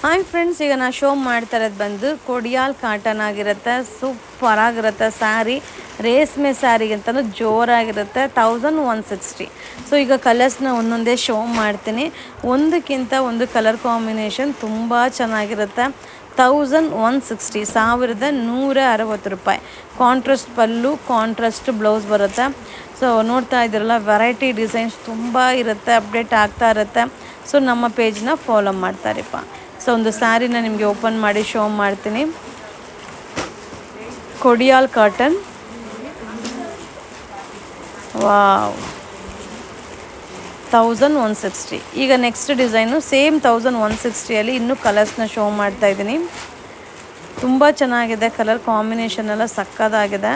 Hi friends, ಈಗ ನಾನು show ಮಾಡ್ತಾ ಇರೋದು ಬಂದು ಕೊಡಿಯಾಲ್ ಕಾಟನ್ ಆಗಿರುತ್ತೆ. ಸೂಪರ್ ಆಗಿರುತ್ತೆ ಸ್ಯಾರಿ. ರೇಷ್ಮೆ ಸ್ಯಾರಿಗಿಂತಲೂ ಜೋರಾಗಿರುತ್ತೆ. 1160. ಸೊ ಈಗ ಕಲರ್ಸ್ನ ಒಂದೊಂದೇ ಶೋ ಮಾಡ್ತೀನಿ. ಒಂದಕ್ಕಿಂತ ಒಂದು ಕಲರ್ ಕಾಂಬಿನೇಷನ್ ತುಂಬ ಚೆನ್ನಾಗಿರುತ್ತೆ. 1160, 1160 ರೂಪಾಯಿ. ಕಾಂಟ್ರಾಸ್ಟ್ ಪಲ್ಲು, ಕಾಂಟ್ರಾಸ್ಟ್ ಬ್ಲೌಸ್ ಬರುತ್ತೆ. ಸೊ ನೋಡ್ತಾ ಇದ್ದೀರಲ್ಲ, ವೆರೈಟಿ ಡಿಸೈನ್ಸ್ ತುಂಬ ಇರುತ್ತೆ, ಅಪ್ಡೇಟ್ ಆಗ್ತಾ ಇರುತ್ತೆ. ಸೊ ನಮ್ಮ ಪೇಜ್ನ ಫಾಲೋ ಮಾಡ್ತಾರಿಪ್ಪ. ಸೊ ಒಂದು ಸ್ಯಾರಿನ ನಿಮಗೆ ಓಪನ್ ಮಾಡಿ ಶೋ ಮಾಡ್ತೀನಿ. Kodial cotton, wow, 1160. ಈಗ ನೆಕ್ಸ್ಟ್ ಡಿಸೈನು ಸೇಮ್ 1160ಅಲ್ಲಿ ಇನ್ನೂ ಕಲರ್ಸ್ನ ಶೋ ಮಾಡ್ತಾ ಇದ್ದೀನಿ. ತುಂಬ ಚೆನ್ನಾಗಿದೆ, ಕಲರ್ ಕಾಂಬಿನೇಷನ್ ಎಲ್ಲ ಸಕ್ಕದಾಗಿದೆ.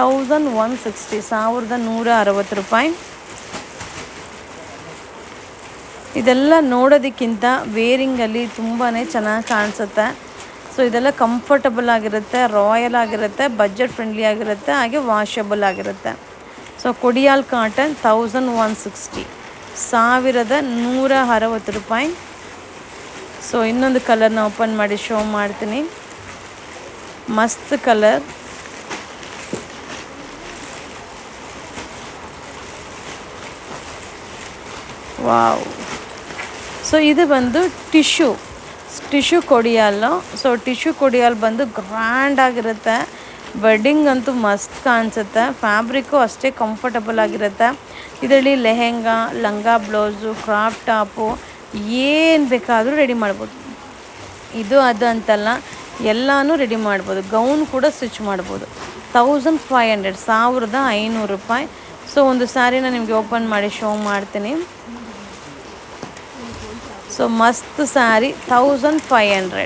1160, 1160 ರೂಪಾಯಿ. ಇದೆಲ್ಲ ನೋಡೋದಕ್ಕಿಂತ ವೇರಿಂಗಲ್ಲಿ ತುಂಬಾ ಚೆನ್ನಾಗಿ ಕಾಣಿಸುತ್ತೆ. ಸೊ ಇದೆಲ್ಲ ಕಂಫರ್ಟಬಲ್ ಆಗಿರುತ್ತೆ, ರಾಯಲ್ ಆಗಿರುತ್ತೆ, ಬಜೆಟ್ ಫ್ರೆಂಡ್ಲಿ ಆಗಿರುತ್ತೆ, ಹಾಗೆ ವಾಷಬಲ್ ಆಗಿರುತ್ತೆ. ಸೊ ಕೊಡಿಯಾಲ್ ಕಾಟನ್ 1160, 1160 ರೂಪಾಯಿ. ಸೊ ಇನ್ನೊಂದು ಕಲರ್ನ ಓಪನ್ ಮಾಡಿ ಶೋ ಮಾಡ್ತೀನಿ. ಮಸ್ತ್ ಕಲರ್, ವಾವ್. ಸೊ ಇದು ಬಂದು ಟಿಶ್ಯೂ ಕೊಡಿಯಾಲು. ಸೊ ಟಿಶ್ಯೂ ಕೊಡಿಯಾಲ್ ಬಂದು ಗ್ರ್ಯಾಂಡ್ ಆಗಿರುತ್ತೆ. ವೆಡ್ಡಿಂಗ್ ಅಂತೂ ಮಸ್ತ್ ಕಾಣಿಸುತ್ತೆ. ಫ್ಯಾಬ್ರಿಕ್ಕು ಅಷ್ಟೇ ಕಂಫರ್ಟಬಲ್ ಆಗಿರುತ್ತೆ. ಇದರಲ್ಲಿ ಲೆಹೆಂಗಾ, ಲಂಗ ಬ್ಲೌಸು, ಕ್ರಾಪ್ ಟಾಪು ಏನು ಬೇಕಾದರೂ ರೆಡಿ ಮಾಡ್ಬೋದು. ಇದು ಅದು ಅಂತಲ್ಲ, ಎಲ್ಲನೂ ರೆಡಿ ಮಾಡ್ಬೋದು. ಗೌನ್ ಕೂಡ ಸ್ಟಿಚ್ ಮಾಡ್ಬೋದು. 1500, 1500 ರೂಪಾಯಿ. ಸೊ ಒಂದು ಸ್ಯಾರಿನ ನಿಮಗೆ ಓಪನ್ ಮಾಡಿ ಶೋ ಮಾಡ್ತೀನಿ. ಸೊ ಮಸ್ತ್ ಸ್ಯಾರಿ, 1500,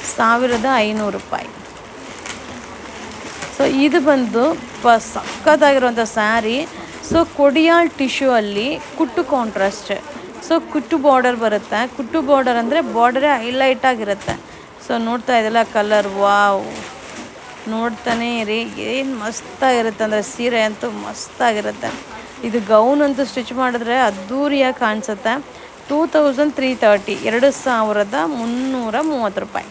1500 ರೂಪಾಯಿ. ಸೊ ಇದು ಬಂದು ಸಕ್ಕತ್ತಾಗಿರುವಂಥ ಸ್ಯಾರಿ. ಸೊ ಕೊಡಿಯಾಲ್ ಟಿಶ್ಯೂ ಅಲ್ಲಿ ಕುಟ್ಟು ಕಾಂಟ್ರಾಸ್ಟ್. ಸೊ ಕುಟ್ಟು ಬಾರ್ಡರ್ ಬರುತ್ತೆ. ಕುಟ್ಟು ಬಾರ್ಡರ್ ಅಂದರೆ ಬಾರ್ಡರೇ ಹೈಲೈಟ್ ಆಗಿರುತ್ತೆ. ಸೊ ನೋಡ್ತಾ ಇದೆಲ್ಲ ಕಲರ್, ವಾವ್, ನೋಡ್ತಾನೆ ರೀ, ಏನು ಮಸ್ತಾಗಿರುತ್ತೆ ಅಂದರೆ ಸೀರೆ ಅಂತೂ ಮಸ್ತಾಗಿರುತ್ತೆ. ಇದು ಗೌನ್ ಅಂತೂ ಸ್ಟಿಚ್ ಮಾಡಿದ್ರೆ ಅದ್ದೂರಿಯಾಗಿ ಕಾಣಿಸುತ್ತೆ. 2330, 2330 ರೂಪಾಯಿ.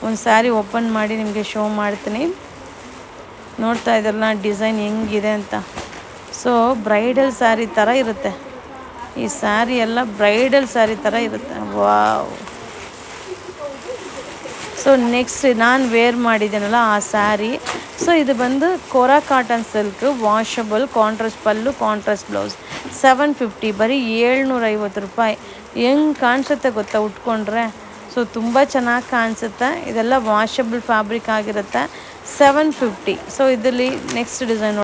ಒಂದು ಸ್ಯಾರಿ ಓಪನ್ ಮಾಡಿ ನಿಮಗೆ ಶೋ ಮಾಡ್ತೀನಿ. ನೋಡ್ತಾ ಇದ್ರಲ್ಲ ಡಿಸೈನ್ ಹೆಂಗಿದೆ ಅಂತ. ಸೊ ಬ್ರೈಡಲ್ ಸ್ಯಾರಿ ಥರ ಇರುತ್ತೆ. ಈ ಸ್ಯಾರಿ ಎಲ್ಲ ಬ್ರೈಡಲ್ ಸ್ಯಾರಿ ಥರ ಇರುತ್ತೆ. ವಾವ್. ಸೊ ನೆಕ್ಸ್ಟ್ ನಾನು ವೇರ್ ಮಾಡಿದ್ದೀನಲ್ಲ ಆ ಸ್ಯಾರಿ. ಸೊ ಇದು ಬಂದು ಕೋರಾ ಕಾಟನ್ ಸಿಲ್ಕ್, ವಾಷಬಲ್, ಕಾಂಟ್ರಾಸ್ಟ್ ಪಲ್ಲು, ಕಾಂಟ್ರಾಸ್ಟ್ ಬ್ಲೌಸ್. 750, ಬರೀ 750 ರೂಪಾಯಿ. ಹೆಂಗೆ ಕಾಣಿಸುತ್ತೆ ಗೊತ್ತಾ ಉಟ್ಕೊಂಡ್ರೆ. ಸೊ ತುಂಬ ಚೆನ್ನಾಗಿ ಕಾಣಿಸುತ್ತೆ. ಇದೆಲ್ಲ ವಾಷಬಲ್ ಫ್ಯಾಬ್ರಿಕ್ ಆಗಿರುತ್ತೆ. 750. ಸೊ ಇದರಲ್ಲಿ ನೆಕ್ಸ್ಟ್ ಡಿಸೈನ್